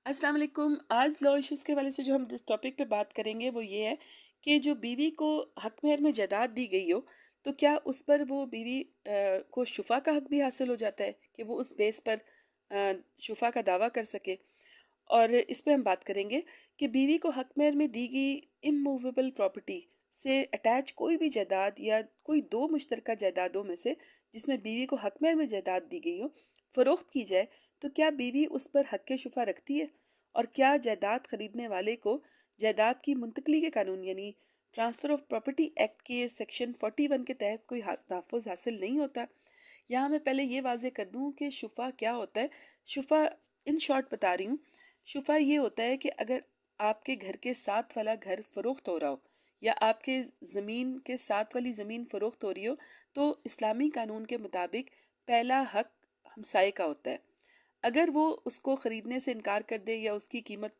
السلام علیکم۔ آج لا ایشوز کے حوالے سے جو ہم جس ٹاپک پہ بات کریں گے وہ یہ ہے کہ جو بیوی کو حق مہر میں جائیداد دی گئی ہو تو کیا اس پر وہ بیوی کو شفا کا حق بھی حاصل ہو جاتا ہے کہ وہ اس بیس پر شفا کا دعویٰ کر سکے۔ اور اس پہ ہم بات کریں گے کہ بیوی کو حق مہر میں دی گئی اموویبل پراپرٹی سے اٹیچ کوئی بھی جائیداد یا کوئی دو مشترکہ جائیدادوں میں سے جس میں بیوی کو حق مہر میں جائیداد دی گئی ہو فروخت کی جائے تو کیا بیوی اس پر حق شفا رکھتی ہے؟ اور کیا جائیداد خریدنے والے کو جائیداد کی منتقلی کے قانون یعنی ٹرانسفر آف پراپرٹی ایکٹ کے سیکشن 41 کے تحت کوئی تحفظ حاصل نہیں ہوتا؟ یہاں میں پہلے یہ واضح کر دوں کہ شفا کیا ہوتا ہے۔ شفا ان شارٹ بتا رہی ہوں۔ شفا یہ ہوتا ہے کہ اگر آپ کے گھر کے ساتھ والا گھر فروخت ہو رہا ہو یا آپ کے زمین کے ساتھ والی زمین فروخت ہو رہی ہو تو اسلامی قانون کے مطابق پہلا حق ہمسائے کا ہوتا ہے۔ اگر وہ اس کو خریدنے سے انکار کر دے یا اس کی قیمت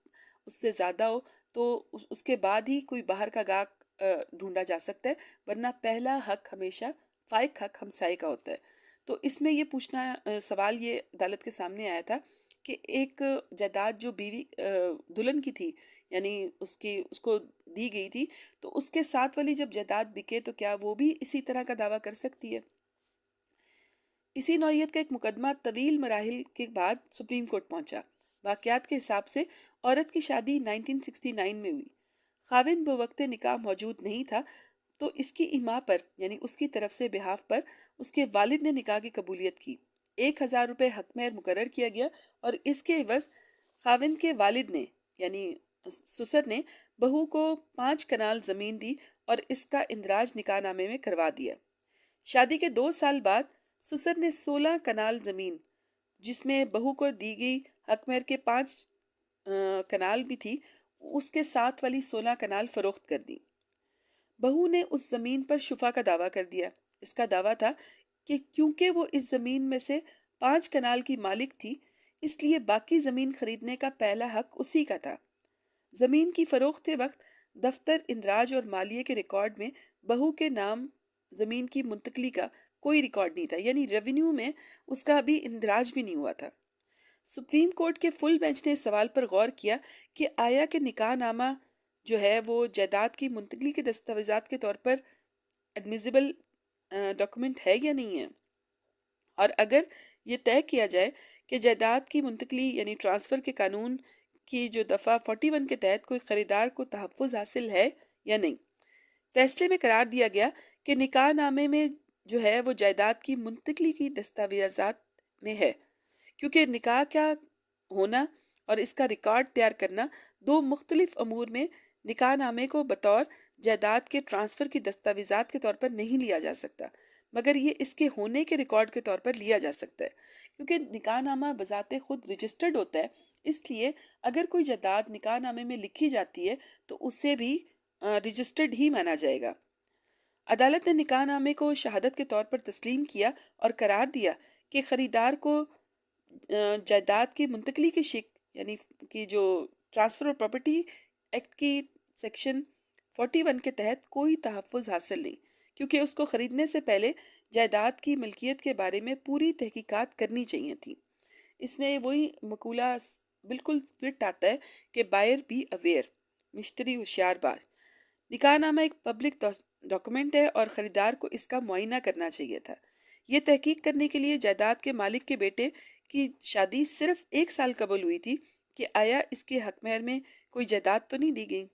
اس سے زیادہ ہو تو اس کے بعد ہی کوئی باہر کا گاہک ڈھونڈا جا سکتا ہے، ورنہ پہلا حق ہمیشہ فائق حق ہمسائے کا ہوتا ہے۔ تو اس میں یہ پوچھنا سوال یہ عدالت کے سامنے آیا تھا کہ ایک جائیداد جو بیوی دلہن کی تھی یعنی اس کو دی گئی تھی تو اس کے ساتھ والی جب جائیداد بکے تو کیا وہ بھی اسی طرح کا دعویٰ کر سکتی ہے؟ اسی نوعیت کا ایک مقدمہ طویل مراحل کے بعد سپریم کورٹ پہنچا۔ واقعات کے حساب سے عورت کی شادی 1969 میں ہوئی۔ خاوند بوقت نکاح موجود نہیں تھا تو اس کی ایما پر یعنی اس کی طرف سے بہاف پر اس کے والد نے نکاح کی قبولیت کی۔ 1000 روپے حق مہر مقرر کیا گیا اور اس کے عوض خاوند کے والد نے یعنی سسر نے بہو کو 5 کنال زمین دی اور اس کا اندراج نکاح نامے میں کروا دیا۔ شادی کے 2 سال بعد سسر نے 16 کنال زمین جس میں بہو کو دی گئی حق مہر کے 5 کنال بھی تھی اس کے ساتھ والی 16 کنال فروخت کر دی۔ بہو نے اس زمین پر شفا کا دعویٰ کر دیا۔ اس کا دعویٰ تھا کہ کیونکہ وہ اس زمین میں سے 5 کنال کی مالک تھی اس لیے باقی زمین خریدنے کا پہلا حق اسی کا تھا۔ زمین کی فروخت کے وقت دفتر اندراج اور مالیے کے ریکارڈ میں بہو کے نام زمین کی منتقلی کا کوئی ریکارڈ نہیں تھا، یعنی ریونیو میں اس کا ابھی اندراج بھی نہیں ہوا تھا۔ سپریم کورٹ کے فل بینچ نے اس سوال پر غور کیا کہ آیا کہ نکاح نامہ جو ہے وہ جائیداد کی منتقلی کے دستاویزات کے طور پر ایڈمیزیبل ڈاکومنٹ ہے یا نہیں ہے، اور اگر یہ طے کیا جائے کہ جائیداد کی منتقلی یعنی ٹرانسفر کے قانون کی جو دفعہ 41 کے تحت کوئی خریدار کو تحفظ حاصل ہے یا نہیں۔ فیصلے میں قرار دیا گیا کہ نکاح نامے میں جو ہے وہ جائیداد کی منتقلی کی دستاویزات میں ہے، کیونکہ نکاح کیا ہونا اور اس کا ریکارڈ تیار کرنا دو مختلف امور میں نکاح نامے کو بطور جائیداد کے ٹرانسفر کی دستاویزات کے طور پر نہیں لیا جا سکتا، مگر یہ اس کے ہونے کے ریکارڈ کے طور پر لیا جا سکتا ہے، کیونکہ نکاح نامہ بذات خود رجسٹرڈ ہوتا ہے۔ اس لیے اگر کوئی جائیداد نکاح نامے میں لکھی جاتی ہے تو اسے بھی رجسٹرڈ ہی مانا جائے گا۔ عدالت نے نکاح نامے کو شہادت کے طور پر تسلیم کیا اور قرار دیا کہ خریدار کو جائیداد کی منتقلی کی یعنی کہ جو ٹرانسفر آف پراپرٹی ایکٹ کی سیکشن 41 کے تحت کوئی تحفظ حاصل نہیں، کیونکہ اس کو خریدنے سے پہلے جائیداد کی ملکیت کے بارے میں پوری تحقیقات کرنی چاہیے تھی۔ اس میں وہی مقولہ بالکل فٹ آتا ہے کہ بائر بی اویئر، مشتری ہوشیار باش۔ نکاح نامہ ایک پبلک ڈاکومنٹ ہے اور خریدار کو اس کا معائنہ کرنا چاہیے تھا۔ یہ تحقیق کرنے کے لیے جائیداد کے مالک کے بیٹے کی شادی صرف 1 سال قبل ہوئی تھی کہ آیا اس کے حق مہر میں کوئی جائیداد تو نہیں دی گئی۔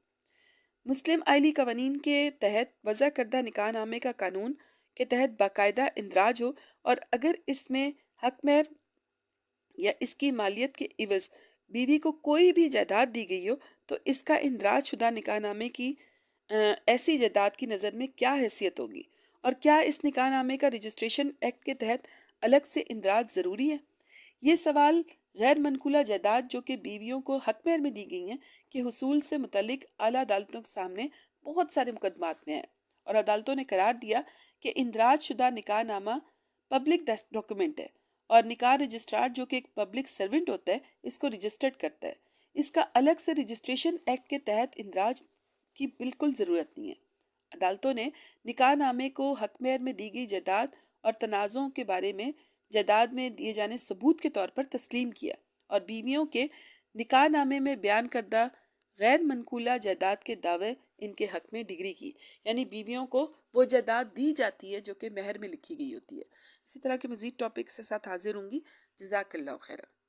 مسلم آئلی قوانین کے تحت وضع کردہ نکاح نامے کا قانون کے تحت باقاعدہ اندراج ہو اور اگر اس میں حق مہر یا اس کی مالیت کے عوض بیوی کو کوئی بھی جائیداد دی گئی ہو تو اس کا اندراج شدہ نکاح نامے کی ایسی جائیداد کی نظر میں کیا حیثیت ہوگی، اور کیا اس نکاح نامے کا رجسٹریشن ایکٹ کے تحت الگ سے اندراج ضروری ہے؟ یہ سوال غیر منقولہ جائیداد جو کہ بیویوں کو حق مہر میں دی گئی ہیں کے حصول سے متعلق اعلیٰ عدالتوں کے سامنے بہت سارے مقدمات میں ہے، اور عدالتوں نے قرار دیا کہ اندراج شدہ نکاح نامہ پبلک ڈاکومنٹ ہے اور نکاح رجسٹرار جو کہ ایک پبلک سرونٹ ہوتا ہے اس کو رجسٹرڈ کرتا ہے۔ اس کا الگ سے رجسٹریشن ایکٹ کے تحت اندراج کی بالکل ضرورت نہیں ہے۔ عدالتوں نے نکاح نامے کو حق مہر میں دی گئی جائیداد اور تنازعوں کے بارے میں جائیداد میں دیے جانے ثبوت کے طور پر تسلیم کیا اور بیویوں کے نکاح نامے میں بیان کردہ غیر منقولہ جائیداد کے دعوے ان کے حق میں ڈگری کی، یعنی بیویوں کو وہ جائیداد دی جاتی ہے جو کہ مہر میں لکھی گئی ہوتی ہے۔ اسی طرح کے مزید ٹاپک کے ساتھ حاضر ہوں گی۔ جزاک اللہ خیرہ۔